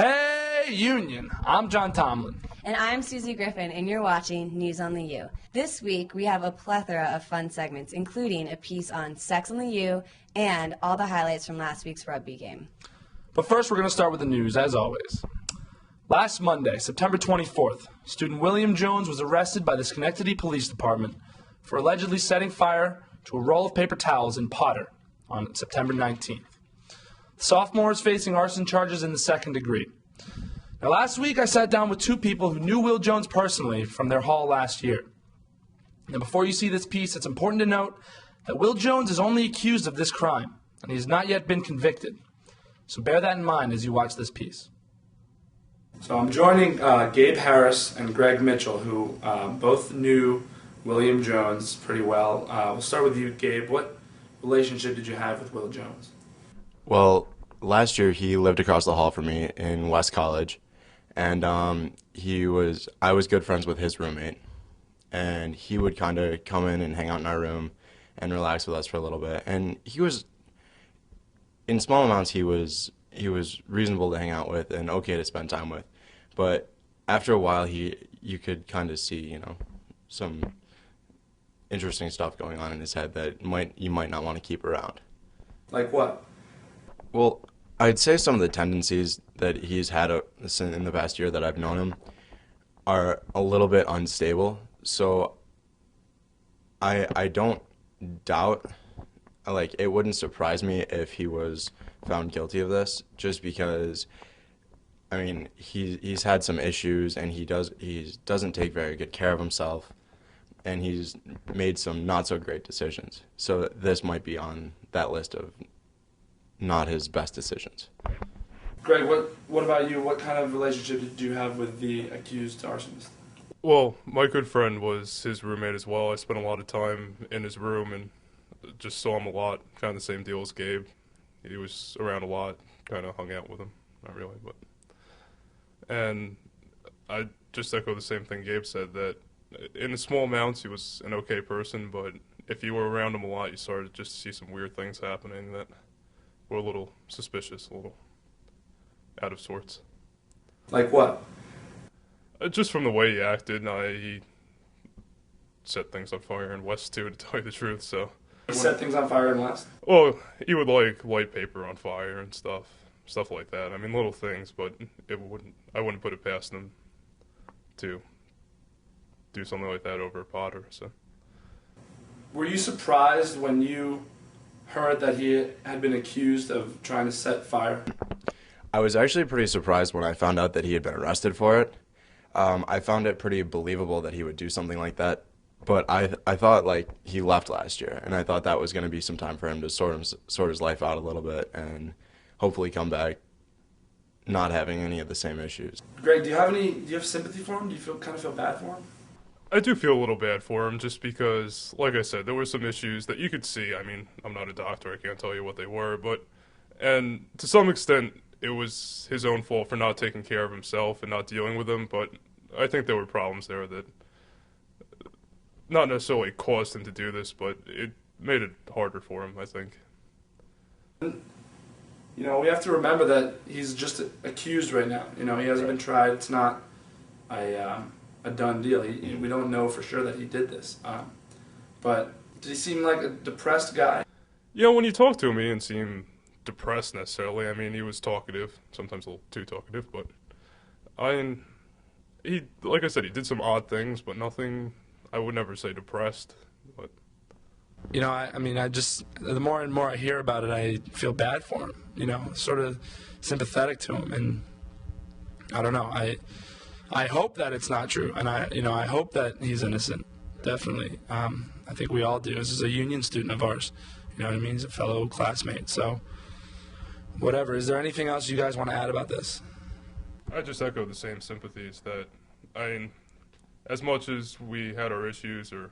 Hey, Union! I'm John Tomlin. And I'm Susie Griffin, and you're watching News on the U. This week, we have a plethora of fun segments, including a piece on sex on the U and all the highlights from last week's rugby game. But first, we're going to start with the news, as always. Last Monday, September 24th, student William Jones was arrested by the Schenectady Police Department for allegedly setting fire to a roll of paper towels in Potter on September 19th. The sophomore is facing arson charges in the second degree. Now, last week I sat down with two people who knew Will Jones personally from their hall last year. Now, before you see this piece, it's important to note that Will Jones is only accused of this crime, and he has not yet been convicted. So bear that in mind as you watch this piece. So I'm joining Gabe Harris and Greg Mitchell, who both knew William Jones pretty well. We'll start with you, Gabe. What relationship did you have with Will Jones? Well, last year he lived across the hall from me in West College, and I was good friends with his roommate, and he would kind of come in and hang out in our room and relax with us for a little bit. And he was, in small amounts, he was reasonable to hang out with and okay to spend time with, but after a while you could kind of see, some interesting stuff going on in his head that you might not want to keep around. Like what? Well, I'd say some of the tendencies that he's had in the past year that I've known him are a little bit unstable. So I don't doubt, it wouldn't surprise me if he was found guilty of this, just because, he's had some issues, and he doesn't take very good care of himself, and he's made some not so great decisions. So this might be on that list of not his best decisions. Greg, what about you? What kind of relationship did you have with the accused arsonist? Well, my good friend was his roommate as well. I spent a lot of time in his room and just saw him a lot. Kind of the same deal as Gabe. He was around a lot, kind of hung out with him. Not really, but... And I just echo the same thing Gabe said, that in small amounts he was an okay person, but if you were around him a lot, you started just to see some weird things happening that were a little suspicious, a little out of sorts. Like what? Just from the way he acted. He set things on fire in West too, to tell you the truth. So He set things on fire in West? Well, he would light paper on fire and stuff like that. Little things, but I wouldn't put it past him to do something like that over Potter. So, were you surprised when you heard that he had been accused of trying to set fire? I was actually pretty surprised when I found out that he had been arrested for it. I found it pretty believable that he would do something like that, but I thought he left last year, and I thought that was going to be some time for him to sort his life out a little bit and hopefully come back not having any of the same issues. Greg, do you have sympathy for him? Do you kind of feel bad for him? I do feel a little bad for him, just because, like I said, there were some issues that you could see. I'm not a doctor, I can't tell you what they were, and to some extent, it was his own fault for not taking care of himself and not dealing with them, but I think there were problems there that not necessarily caused him to do this, but it made it harder for him, I think. We have to remember that he's just accused right now. He hasn't been tried. It's not a done deal. We don't know for sure that he did this. But did he seem like a depressed guy? When you talk to him, he didn't seem depressed necessarily. He was talkative, sometimes a little too talkative, but he, like I said, he did some odd things, but nothing, I would never say depressed. But the more and more I hear about it, I feel bad for him, sort of sympathetic to him, and I don't know, I hope that it's not true, and I hope that he's innocent, definitely. I think we all do. This is a union student of ours, he's a fellow classmate, so whatever. Is there anything else you guys want to add about this? I just echo the same sympathies that, as much as we had our issues or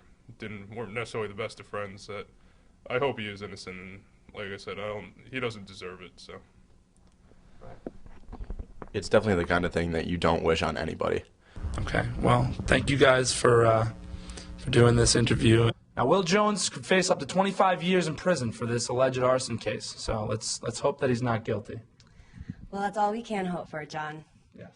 weren't necessarily the best of friends, that I hope he is innocent, and like I said, he doesn't deserve it, so. It's definitely the kind of thing that you don't wish on anybody. Okay, well, thank you guys for doing this interview. Now, Will Jones could face up to 25 years in prison for this alleged arson case, so let's hope that he's not guilty. Well, that's all we can hope for, John. Yes.